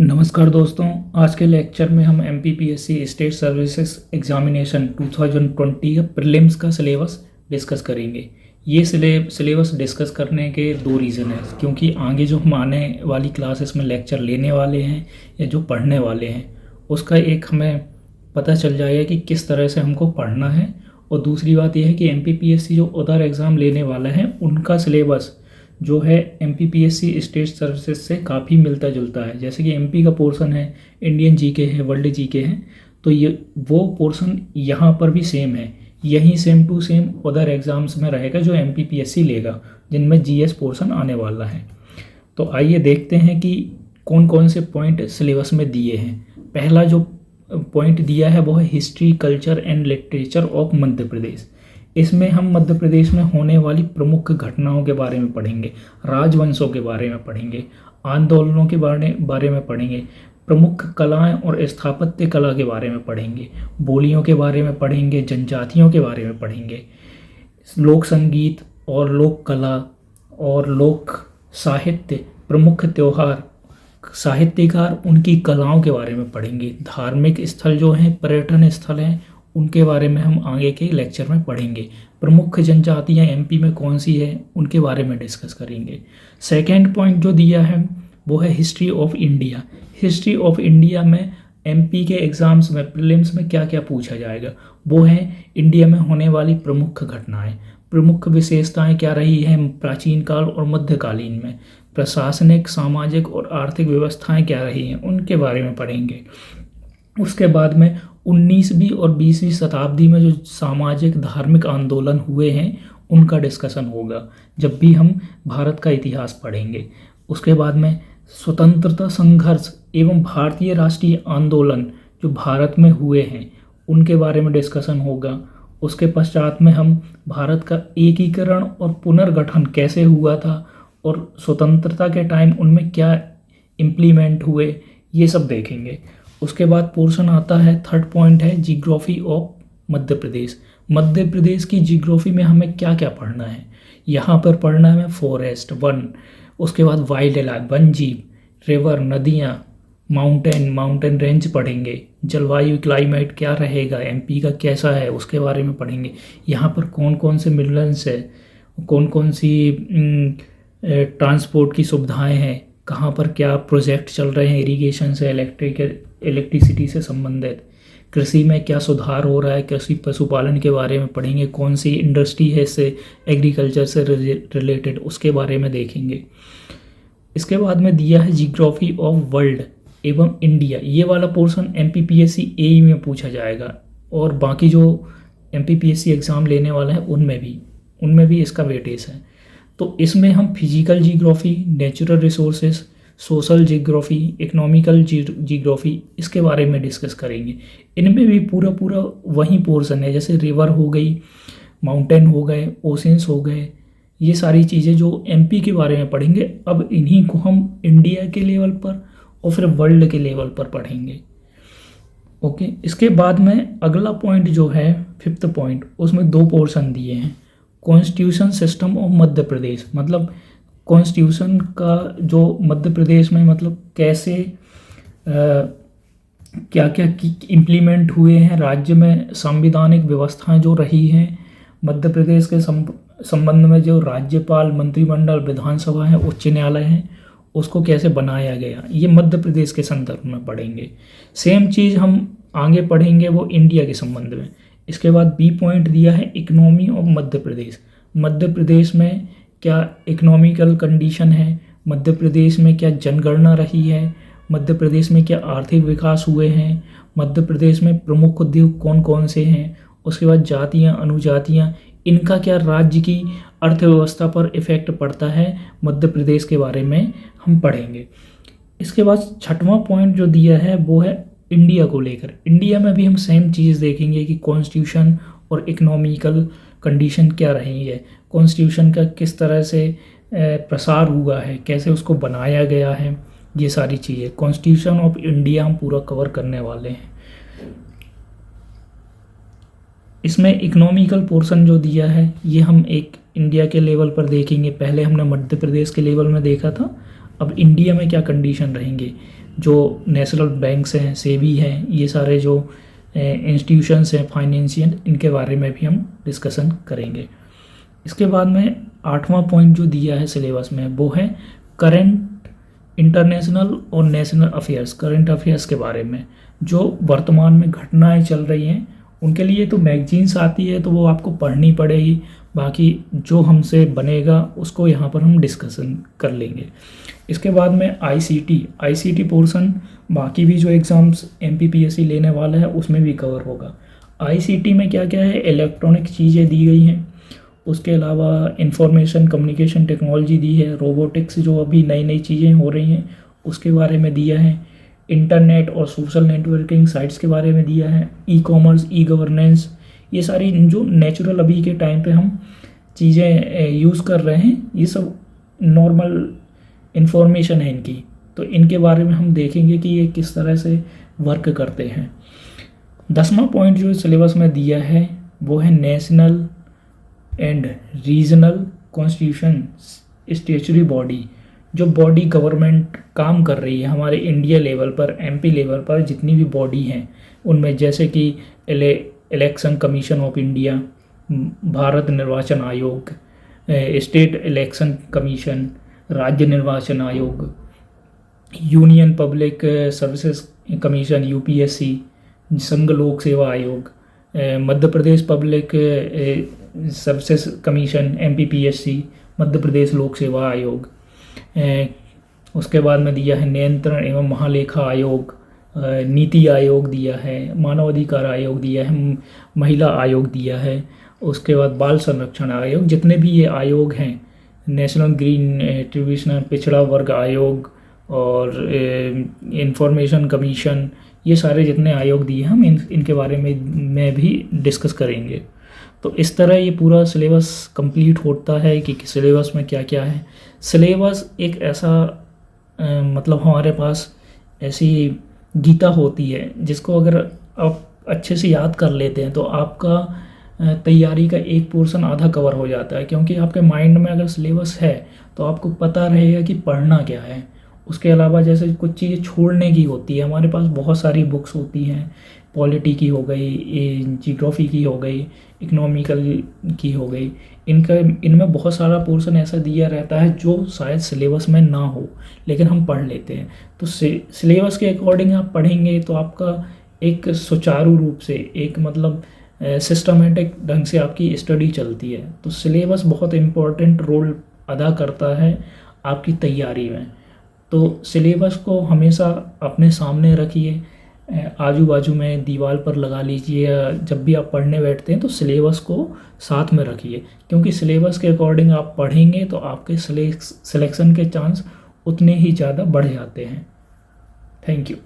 नमस्कार दोस्तों। आज के लेक्चर में हम एमपीपीएससी स्टेट सर्विसेज एग्जामिनेशन 2020 का प्रीलिम्स का सिलेबस डिस्कस करेंगे। ये सिलेबस डिस्कस करने के दो रीज़न है, क्योंकि आगे जो हम आने वाली क्लासेस में लेक्चर लेने वाले हैं या जो पढ़ने वाले हैं उसका एक हमें पता चल जाएगा कि किस तरह से हमको पढ़ना है। और दूसरी बात यह है कि एमपीपीएससी जो अदर एग्ज़ाम लेने वाला है उनका सिलेबस जो है एमपीपीएससी स्टेट सर्विसेज से काफ़ी मिलता जुलता है। जैसे कि एमपी का पोर्शन है, इंडियन जीके है, वर्ल्ड जीके है, तो ये वो पोर्शन यहाँ पर भी सेम है। यही same to same other exams में रहेगा जो एमपीपीएससी लेगा, जिनमें जीएस पोर्शन आने वाला है। तो आइए देखते हैं कि कौन कौन से पॉइंट सिलेबस में दिए हैं। पहला जो पॉइंट दिया है वो है history, culture and literature of Madhya Pradesh. इसमें हम मध्य प्रदेश में होने वाली प्रमुख घटनाओं के बारे में पढ़ेंगे, राजवंशों के बारे में पढ़ेंगे, आंदोलनों के बारे में पढ़ेंगे, प्रमुख कलाएं और स्थापत्य कला के बारे में पढ़ेंगे, बोलियों के बारे में पढ़ेंगे, जनजातियों के बारे में पढ़ेंगे, लोक संगीत और लोक कला और लोक साहित्य, प्रमुख त्योहार, साहित्यकार, उनकी कलाओं के बारे में पढ़ेंगे। धार्मिक स्थल जो हैं, पर्यटन स्थल हैं, उनके बारे में हम आगे के लेक्चर में पढ़ेंगे। प्रमुख जनजातियाँ एमपी में कौन सी है उनके बारे में डिस्कस करेंगे। सेकंड पॉइंट जो दिया है वो है history of India. History of India में एमपी के एग्ज़ाम्स में प्रीलिम्स में क्या क्या पूछा जाएगा वो है इंडिया में होने वाली प्रमुख घटनाएं, प्रमुख विशेषताएं क्या रही हैं प्राचीन काल और मध्यकालीन में, प्रशासनिक, सामाजिक और आर्थिक व्यवस्थाएं क्या रही हैं उनके बारे में पढ़ेंगे। उसके बाद में 19वीं और 20वीं शताब्दी में जो सामाजिक धार्मिक आंदोलन हुए हैं उनका डिस्कशन होगा जब भी हम भारत का इतिहास पढ़ेंगे। उसके बाद में स्वतंत्रता संघर्ष एवं भारतीय राष्ट्रीय आंदोलन जो भारत में हुए हैं उनके बारे में डिस्कशन होगा। उसके पश्चात में हम भारत का एकीकरण और पुनर्गठन कैसे हुआ था और स्वतंत्रता के टाइम उनमें क्या इम्प्लीमेंट हुए, ये सब देखेंगे। उसके बाद पोर्शन आता है, थर्ड पॉइंट है जियोग्राफी ऑफ मध्य प्रदेश। मध्य प्रदेश की जियोग्राफी में हमें क्या क्या पढ़ना है। यहाँ पर पढ़ना है फॉरेस्ट, वन, उसके बाद वाइल्ड लाइफ, वन जीव, रिवर, नदियाँ, माउंटेन रेंज पढ़ेंगे, जलवायु क्लाइमेट क्या रहेगा, एमपी का कैसा है उसके बारे में पढ़ेंगे। यहाँ पर कौन कौन से मिनरल्स है, कौन कौन सी ट्रांसपोर्ट की सुविधाएं हैं, कहाँ पर क्या प्रोजेक्ट चल रहे हैं इरिगेशन से, इलेक्ट्रिसिटी से संबंधित, कृषि में क्या सुधार हो रहा है, कृषि पशुपालन के बारे में पढ़ेंगे, कौन सी इंडस्ट्री है इससे एग्रीकल्चर से रिलेटेड उसके बारे में देखेंगे। इसके बाद में दिया है जियोग्राफी ऑफ वर्ल्ड एवं इंडिया। ये वाला पोर्शन एमपीपीएससी एई में पूछा जाएगा और बाकी जो एमपीपीएससी एग्ज़ाम लेने वाला है उनमें भी इसका वेटेज है। तो इसमें हम physical geography, natural resources, social geography, economical geography इसके बारे में डिस्कस करेंगे। इनमें भी पूरा वही पोर्शन है, जैसे रिवर हो गई, माउंटेन हो गए, ओशंस हो गए, ये सारी चीज़ें जो एमपी के बारे में पढ़ेंगे। अब इन्हीं को हम इंडिया के लेवल पर और फिर वर्ल्ड के लेवल पर पढ़ेंगे। ओके, इसके बाद में अगला पॉइंट जो है फिफ्थ पॉइंट, उसमें दो पोर्शन दिए हैं। कॉन्स्टिट्यूशन सिस्टम ऑफ मध्य प्रदेश, मतलब कॉन्स्टिट्यूशन का जो मध्य प्रदेश में मतलब कैसे क्या क्या इम्प्लीमेंट हुए हैं, राज्य में संवैधानिक व्यवस्थाएं जो रही हैं, मध्य प्रदेश के संबंध में जो राज्यपाल, मंत्रिमंडल, विधानसभा है, उच्च न्यायालय है, उसको कैसे बनाया गया, ये मध्य प्रदेश के संदर्भ में पढ़ेंगे। सेम चीज़ हम आगे पढ़ेंगे वो इंडिया के संबंध में। इसके बाद बी पॉइंट दिया है इकोनॉमी ऑफ मध्य प्रदेश। मध्य प्रदेश में क्या इकोनॉमिकल कंडीशन है, मध्य प्रदेश में क्या जनगणना रही है, मध्य प्रदेश में क्या आर्थिक विकास हुए हैं, मध्य प्रदेश में प्रमुख उद्योग कौन कौन से हैं, उसके बाद जातियाँ, अनुजातियाँ, इनका क्या राज्य की अर्थव्यवस्था पर इफ़ेक्ट पड़ता है, मध्य प्रदेश के बारे में हम पढ़ेंगे। इसके बाद छठवां पॉइंट जो दिया है वो है इंडिया को लेकर। इंडिया में भी हम सेम चीज़ देखेंगे कि कॉन्स्टिट्यूशन और इकोनॉमिकल कंडीशन क्या रही है, कॉन्स्टिट्यूशन का किस तरह से प्रसार हुआ है, कैसे उसको बनाया गया है, ये सारी चीज़ें कॉन्स्टिट्यूशन ऑफ इंडिया हम पूरा कवर करने वाले हैं। इसमें इकोनॉमिकल पोर्शन जो दिया है ये हम एक इंडिया के लेवल पर देखेंगे। पहले हमने मध्य प्रदेश के लेवल में देखा था, अब इंडिया में क्या कंडीशन रहेंगे, जो नेशनल बैंक्स हैं, सेबी हैं, ये सारे जो इंस्टीट्यूशंस हैं फाइनेंशियल, इनके बारे में भी हम डिस्कशन करेंगे। इसके बाद में 8वां पॉइंट जो दिया है सिलेबस में वो है करंट इंटरनेशनल और नेशनल अफेयर्स, करंट अफेयर्स के बारे में। जो वर्तमान में घटनाएं चल रही हैं उनके लिए तो मैगजीन्स आती है तो वो आपको पढ़नी पड़ेगी, बाकी जो हमसे बनेगा उसको यहाँ पर हम डिस्कशन कर लेंगे। इसके बाद में आईसीटी पोर्शन बाकी भी जो एग्ज़ाम्स एमपीपीएससी लेने वाला है उसमें भी कवर होगा। आईसीटी में क्या क्या है, इलेक्ट्रॉनिक चीज़ें दी गई हैं, उसके अलावा इंफॉर्मेशन कम्युनिकेशन टेक्नोलॉजी दी है, रोबोटिक्स जो अभी नई नई चीज़ें हो रही हैं उसके बारे में दिया है, इंटरनेट और सोशल नेटवर्किंग साइट्स के बारे में दिया है, ई कॉमर्स, ई गवर्नेंस, ये सारी जो नेचुरल अभी के टाइम पे हम चीज़ें यूज़ कर रहे हैं, ये सब नॉर्मल इन्फॉर्मेशन है इनकी, तो इनके बारे में हम देखेंगे कि ये किस तरह से वर्क करते हैं। 10वां पॉइंट जो सिलेबस में दिया है वो है national and regional constitution statutory body, जो बॉडी गवर्नमेंट काम कर रही है हमारे इंडिया लेवल पर, एमपी लेवल पर जितनी भी बॉडी हैं उनमें, जैसे कि election commission of India, Bharat निर्वाचन आयोग, स्टेट इलेक्शन कमीशन, राज्य निर्वाचन आयोग, union public services commission UPSC, संघ लोक सेवा आयोग, Madhya Pradesh public services commission MPPSC, Madhya Pradesh लोक सेवा आयोग, उसके बाद में दिया है नियंत्रण एवं महालेखा आयोग, नीति आयोग दिया है, मानवाधिकार आयोग दिया है, महिला आयोग दिया है, उसके बाद बाल संरक्षण आयोग, जितने भी ये आयोग हैं, नेशनल ग्रीन ट्रिब्यूनल, पिछड़ा वर्ग आयोग और इंफॉर्मेशन कमीशन, ये सारे जितने आयोग दिए हम इनके बारे में भी डिस्कस करेंगे। तो इस तरह ये पूरा सिलेबस कंप्लीट होता है कि सिलेबस में क्या क्या है। सिलेबस एक ऐसा मतलब हमारे पास ऐसी गीता होती है जिसको अगर आप अच्छे से याद कर लेते हैं तो आपका तैयारी का एक पोर्शन आधा कवर हो जाता है, क्योंकि आपके माइंड में अगर सिलेबस है तो आपको पता रहेगा कि पढ़ना क्या है। उसके अलावा जैसे कुछ चीज़ें छोड़ने की होती है, हमारे पास बहुत सारी बुक्स होती हैं, पॉलिटी की हो गई, जियोग्राफी की हो गई, इकोनॉमिकल की हो गई, इनमें बहुत सारा पोर्शन ऐसा दिया रहता है जो शायद सिलेबस में ना हो लेकिन हम पढ़ लेते हैं। तो सिलेबस के अकॉर्डिंग आप पढ़ेंगे तो आपका एक सुचारू रूप से एक मतलब सिस्टमेटिक ढंग से आपकी स्टडी चलती है। तो सिलेबस बहुत इम्पोर्टेंट रोल अदा करता है आपकी तैयारी में। तो सिलेबस को हमेशा अपने सामने रखिए, आजू बाजू में दीवार पर लगा लीजिए, या जब भी आप पढ़ने बैठते हैं तो सिलेबस को साथ में रखिए, क्योंकि सिलेबस के अकॉर्डिंग आप पढ़ेंगे तो आपके सिलेक्शन के चांस उतने ही ज़्यादा बढ़ जाते हैं। Thank you.